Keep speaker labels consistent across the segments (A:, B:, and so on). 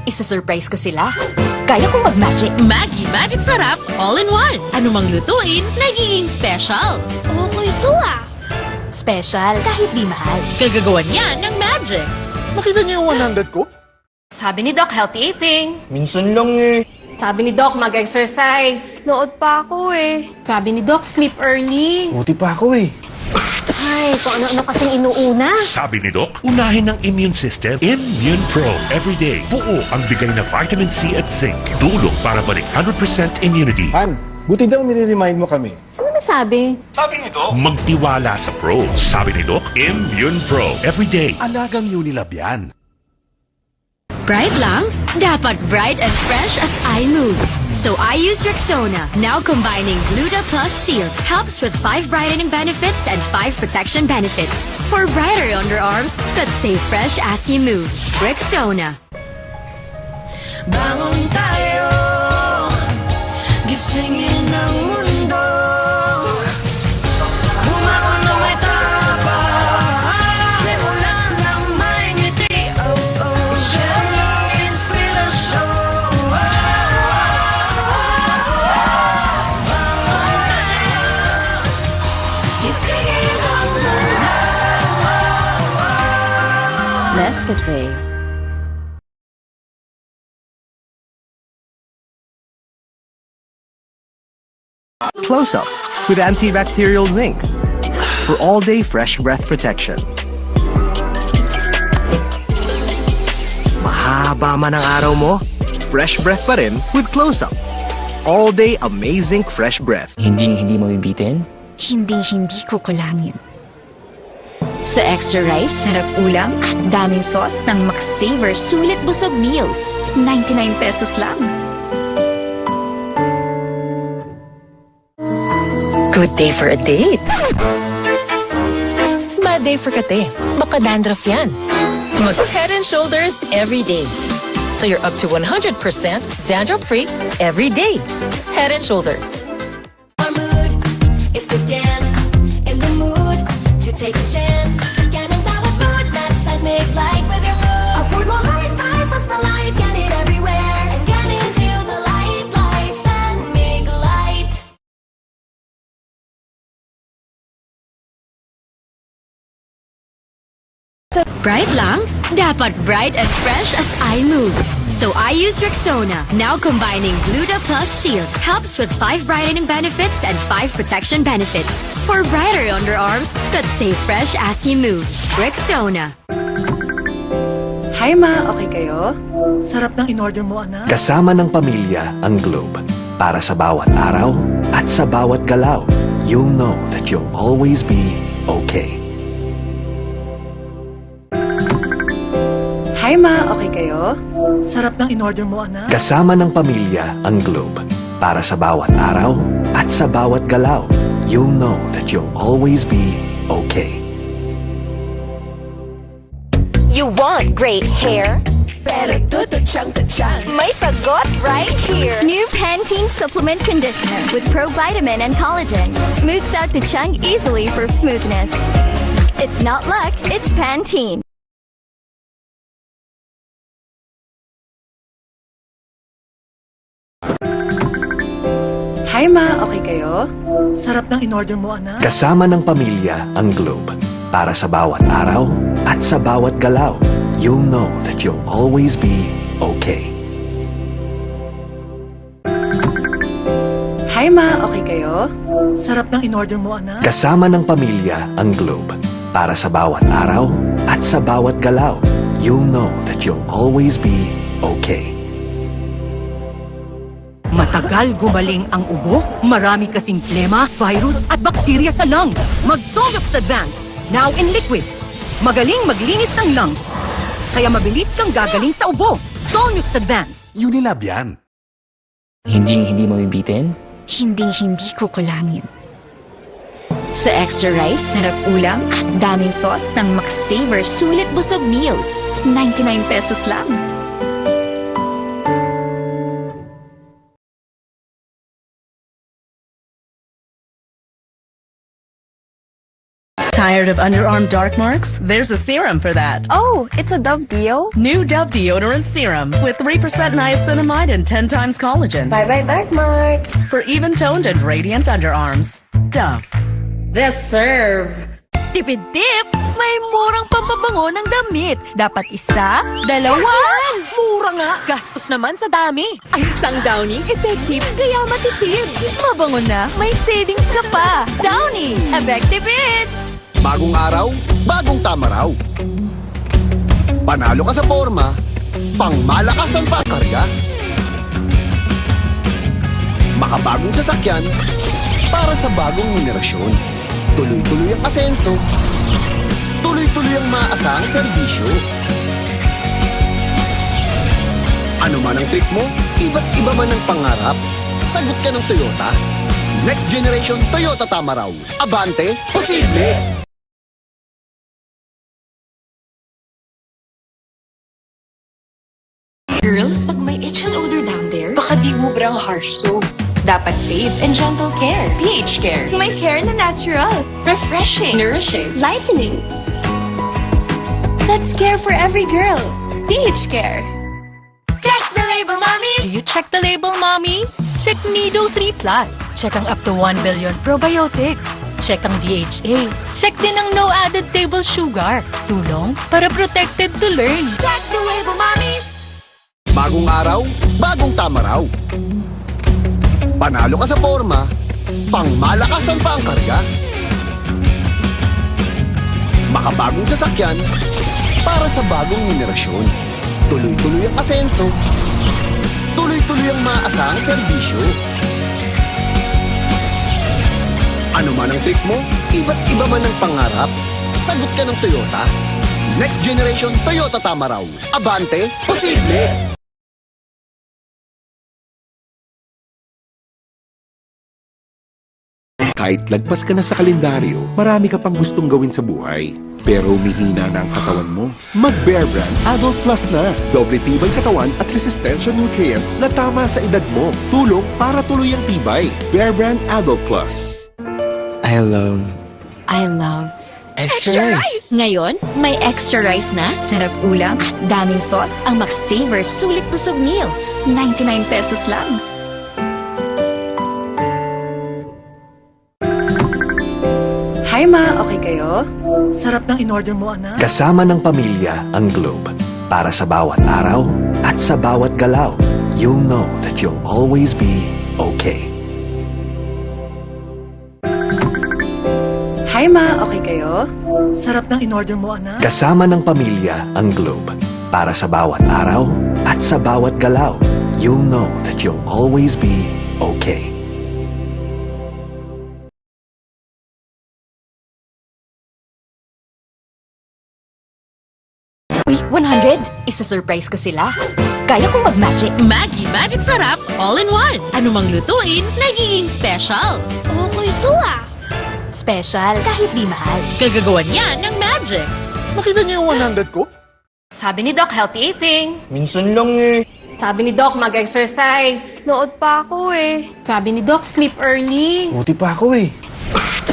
A: Isa-surprise ko sila. Kaya kong mag-magic.
B: Maggi Magic Sarap All-in-One. Anumang lutuin, nagiging special.
C: Okay to ah.
A: Special kahit di mahal.
B: Kagagawan niya ng magic.
D: Nakita niyo yung 100 ko?
A: Sabi ni Doc, healthy eating.
D: Minsan lang eh.
E: Sabi ni Doc, mag-exercise.
C: Nood pa ako eh.
E: Sabi ni Doc, sleep early.
D: Buti pa ako eh.
E: Ay, kung ano-ano kasing inuuna.
F: Sabi ni Doc, unahin ng immune system, Immune Pro. Everyday, buo ang bigay na vitamin C at zinc. Tulong para balik 100% immunity.
D: Han, buti daw nire-remind mo kami.
E: Sino nasabi?
F: Magtiwala sa Pro. Sabi ni Doc, Immune Pro. Everyday.
G: Alagang Unilab yan.
B: Bright lang? Dapat bright and fresh as I move. So I use Rexona, now combining Gluta Plus Shield. Helps with 5 brightening benefits and 5 protection benefits. For brighter underarms that stay fresh as you move. Rexona.
H: Bangon tayo, gisingin ang mundo. Bumangon na may tapang, simulan ng may ngiti. Oh, oh, share ng inspirasyon. Bangon tayo, gisingin ang mundo.
E: Nescafe.
I: Close Up with antibacterial zinc for all-day fresh breath protection. Mahaba man ang araw mo, fresh breath pa rin with Close Up. All-day amazing fresh breath.
J: Hindi mo bibitin?
A: Hindi ko kulangin. Sa extra rice, sarap ulam at daming sauce ng McSaver Sulit Busog Meals. 99 pesos lang.
B: Good day for a date. Bad day for kate. Baka dandruff yan. Mag Head and Shoulders every day. So you're up to 100% dandruff-free every day. Head and Shoulders.
H: Our mood is to dance in the mood to take a chance. Yan ang tawag mood, not just make light with your mood. A food mo light, basta the light, get it everywhere. And get into the light, lights and make light.
B: Bright lang? Dapat bright and fresh as I move. So I use Rexona, now combining Gluta Plus Shield. Helps with 5 brightening benefits and 5 protection benefits. For brighter underarms that stay fresh as you move. Rexona.
K: Hi ma, okay kayo?
H: Sarap ng in-order mo, anak.
I: Kasama ng pamilya ang Globe. Para sa bawat araw at sa bawat galaw, you'll know that you'll always be okay.
K: Hi ma, okay kayo?
H: Sarap ng in-order mo, anak.
I: Kasama ng pamilya ang Globe. Para sa bawat araw at sa bawat galaw, you'll know that you'll always be okay.
A: You want great hair?
C: Pero tututsyang-tutsyang.
A: May sagot right here.
C: New Pantene Supplement Conditioner with provitamin and collagen. Smooths out tuchang easily for smoothness. It's not luck, it's Pantene.
K: Hi ma, okay kayo?
H: Sarap ng in-order mo, anak.
I: Kasama ng pamilya ang Globe. Para sa bawat araw at sa bawat galaw, you'll know that you'll always be okay.
K: Hi ma, okay kayo?
H: Sarap ng in-order mo, anak.
I: Kasama ng pamilya ang Globe. Para sa bawat araw at sa bawat galaw, you'll know that you'll always be okay.
B: Matagal gumaling ang ubo, marami kasing plema, virus at bakterya sa lungs. Mag-Solux Advance, now in liquid. Magaling maglinis ng lungs, kaya mabilis kang gagaling sa ubo. Solux Advance.
G: Unilab yan.
J: Hindi mo bibitin?
A: Hindi ko kulangin. Sa extra rice, sarap ulam at daming sauce ng McSaver Sulit Busog Meals. 99 pesos lang.
L: Tired of underarm dark marks? There's a serum for that.
K: Oh, it's a Dove Deo?
L: New Dove Deodorant Serum with 3% niacinamide and 10 times collagen.
K: Bye-bye dark marks.
L: For even-toned and radiant underarms. Dove.
E: This serve.
B: Tipid-tip! May murang pampabango ng damit. Dapat isa, dalawa.
E: Mura nga. Gastos naman sa dami. Ang isang Downy, effective, kaya matipid.
B: Mabango na, may savings ka pa. Downy! Effective it!
M: Bagong araw, bagong tama raw. Panalo ka sa forma, pangmalakasan pa ang karga. Makabagong sasakyan, para sa bagong henerasyon. Tuloy-tuloy ang asenso, tuloy-tuloy ang maaasahang serbisyo. Ano man ang trip mo, iba't iba man ang pangarap, sagot ka ng Toyota. Next generation Toyota tama raw. Abante, posible!
N: Girls, pag may itch and odor down there, baka di ubrang harsh soap. Dapat safe and gentle care. pH Care.
C: May care na natural.
N: Refreshing. Nourishing.
C: Lightening. That's care for every girl. pH Care.
N: Check the label, mommies!
B: Do you check the label, mommies? Check Nido 3 Plus. Check ang up to 1 billion probiotics. Check ang DHA. Check din ang no added table sugar. Tulong para protected to learn.
N: Check the label, mommies!
M: Bagong araw, bagong tama raw. Panalo ka sa forma, pangmalakasan pa ang karga. Makabagong sasakyan, para sa bagong henerasyon. Tuloy-tuloy ang asenso, tuloy-tuloy ang maaasahang serbisyo. Ano man ang trip mo, iba't iba man ang pangarap, sagot ka ng Toyota. Next generation Toyota tama raw. Abante, posible!
O: Kahit lagpas ka na sa kalendaryo, marami ka pang gustong gawin sa buhay. Pero humihina na ang katawan mo? Mag-Bear Brand Adult Plus na. Doble tibay katawan at resistensya nutrients na tama sa edad mo. Tulong para tuloy ang tibay. Bear Brand Adult Plus.
J: I love
A: Extra rice! Ngayon, may extra rice na, sarap ulam at daming sauce ang McSaver Sulit Busog Meals. 99 pesos lang.
K: Hi ma, okay kayo?
L: Sarap ng in-order mo, anak.
I: Kasama ng pamilya ang Globe. Para sa bawat araw at sa bawat galaw, you'll know that you'll always be okay.
K: Hi ma, okay kayo?
L: Sarap ng in-order mo, anak.
I: Kasama ng pamilya ang Globe. Para sa bawat araw at sa bawat galaw, you'll know that you'll always be okay.
A: Uy, 100! Isa-surprise ko sila. Kaya kong mag-magic.
B: Maggie Magic Sarap, all in one. Ano mang lutuin, nagiging special.
C: Okay to ah.
A: Special kahit di mahal.
B: Kagagawan yan ng magic.
D: Nakita niyo yung 100 ko?
E: Sabi ni Doc, healthy eating.
D: Minsan lang eh.
E: Sabi ni Doc, mag-exercise.
C: Nood pa ako eh.
E: Sabi ni Doc, sleep early.
D: Buti pa ako eh.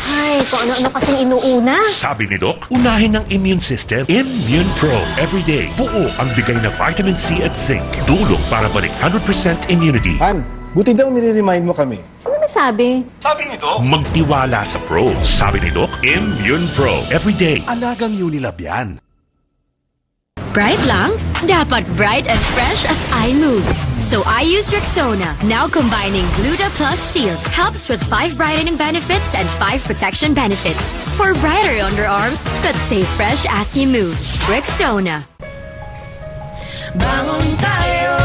E: Ay, kung ano-ano kasing inuuna.
F: Sabi ni Doc, unahin ng immune system, Immune Pro. Everyday, buo ang bigay na vitamin C at zinc. Tulong para balik 100% immunity.
D: Han, buti daw nire-remind mo kami.
E: Ano nasabi?
M: Sabi ni Doc,
F: Magtiwala sa Pro. Sabi ni Doc, Immune Pro. Everyday.
G: Alagang Unilab yan.
B: Bright lang? Dapat bright and fresh as I move. So I use Rexona, now combining Gluta Plus Shield. Helps with 5 brightening benefits and 5 protection benefits. For brighter underarms that stay fresh as you move. Rexona.
H: Bangon tayo,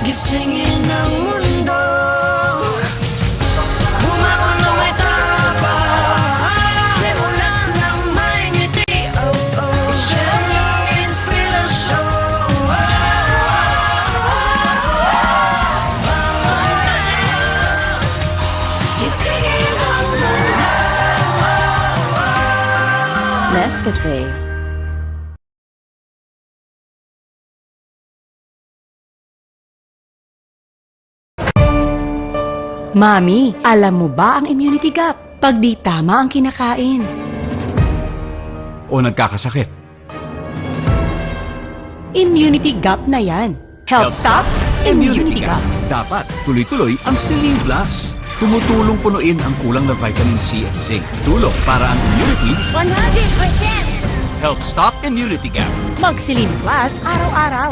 H: gisingin ang mundo. Bumangon na may tapang, simulan ng may ngiti. Oh, oh, siya ang inspirasyon. Bangon tayo, gisingin ang mundo.
E: Nescafe.
L: Mami, alam mo ba ang immunity gap?
K: Pag di tama ang kinakain.
P: O nagkakasakit.
K: Immunity gap na yan. Help stop immunity gap.
P: Dapat tuloy-tuloy ang Celine Plus. Tumutulong punuin ang kulang na vitamin C at zinc. Tulong para ang immunity
C: 100%!
P: help stop immunity gap.
E: Mag-Celine Plus araw-araw.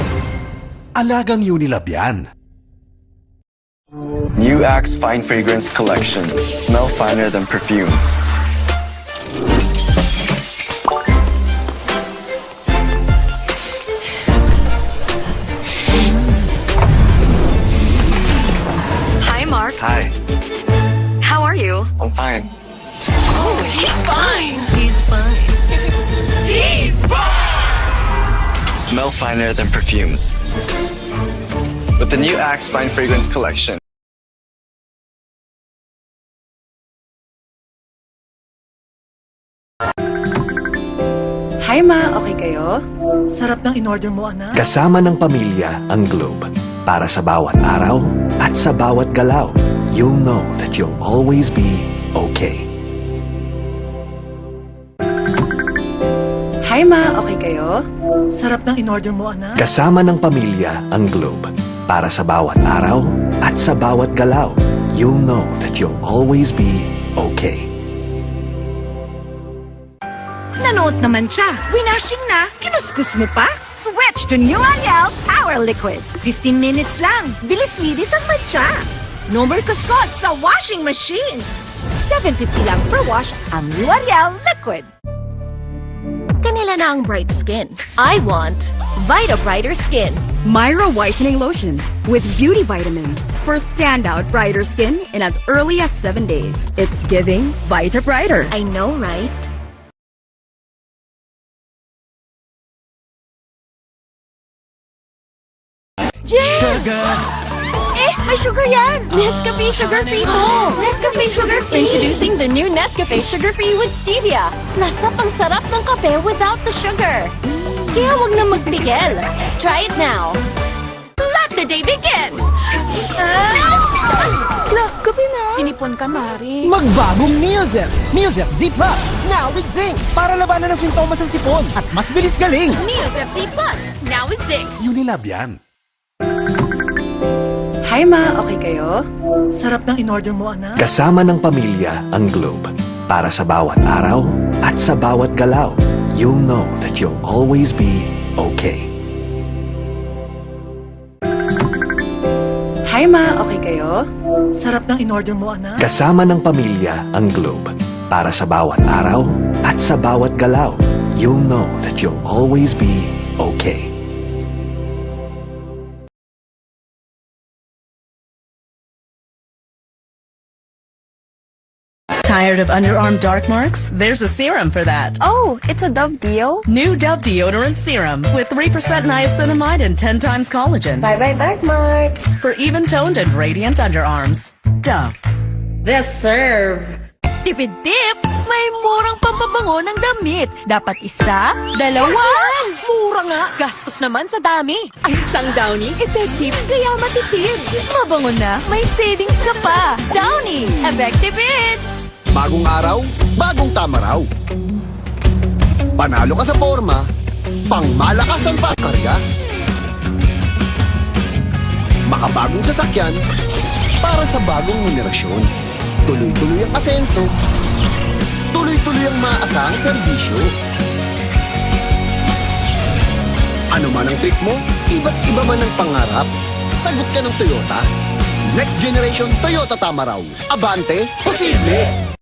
G: Alagang Unilab yan.
Q: New Axe Fine Fragrance Collection. Smell finer than perfumes.
B: Hi, Mark.
Q: Hi,
B: How are you?
Q: I'm fine.
B: Oh, he's fine. He's fine. He's fine.
Q: Smell finer than perfumes. With the new Axe Fine Fragrance Collection.
K: Hi, Ma. Okay kayo?
L: Sarap ng in-order mo, anak.
I: Kasama ng pamilya ang Globe. Para sa bawat araw at sa bawat galaw, you'll know that you'll always be okay.
K: Hi, Ma. Okay kayo?
L: Sarap ng in-order mo, anak.
I: Kasama ng pamilya ang Globe. Para sa bawat araw at sa bawat galaw, you'll know that you'll always be okay.
R: Nanood naman siya. Winashing na. Kinuskus mo pa.
E: Switch to new Ariel Power Liquid.
R: 15 minutes lang. Bilis-linis ang matcha. No more kuskus sa washing machine.
E: $7.50 lang per wash ang new Ariel Liquid.
C: Kanila na ang bright skin. I want Vita Brighter Skin.
B: Myra Whitening Lotion with beauty vitamins for standout brighter skin in as early as 7 days. It's giving Vita Brighter.
C: I know, right?
E: Sugar! May sugar yan!
C: Nescafe Sugar-Free to! Nescafe Sugar-Free! Introducing the new Nescafe Sugar-Free with Stevia. Lasap ang sarap ng kape without the sugar. Kaya wag na magpigil. Try it now. Let the day begin!
E: Kape na!
C: Sinipon ka, Mari.
S: Magbagong Neozep! Neozep Z Plus! Now with zinc! Para labanan ng sintomas ng sipon at mas bilis galing!
C: Neozep Z Plus! Now with zinc!
G: Unilab yan.
K: Hi, Ma. Okay kayo?
L: Sarap ng in-order mo, anak.
I: Kasama ng pamilya ang Globe. Para sa bawat araw at sa bawat galaw, you'll know that you'll always be okay.
K: Hi, Ma. Okay kayo?
L: Sarap ng in-order mo, anak.
I: Kasama ng pamilya ang Globe. Para sa bawat araw at sa bawat galaw, you'll know that you'll always be okay.
L: Tired of underarm dark marks? There's a serum for that.
K: Oh, it's a Dove Deo?
L: New Dove Deodorant Serum with 3% niacinamide and 10 times collagen.
K: Bye-bye, dark marks.
L: For even-toned and radiant underarms. Dove.
R: The serve.
E: Tipid-tip! May murang pampabango ng damit. Dapat isa, dalawa. Mura nga. Gastos naman sa dami. Ang isang Downy, effective, kaya matipid. Mabango na, may savings ka pa. Downy, effective it!
M: Bagong araw, bagong tama raw. Panalo ka sa forma, pangmalakasan pa ang karga. Makabagong sasakyan, para sa bagong henerasyon. Tuloy-tuloy ang asenso, tuloy-tuloy ang maaasahang serbisyo. Ano man ang trip mo, iba't iba man ang pangarap, sagot ka ng Toyota. Next generation Toyota Tamaraw. Abante, posible!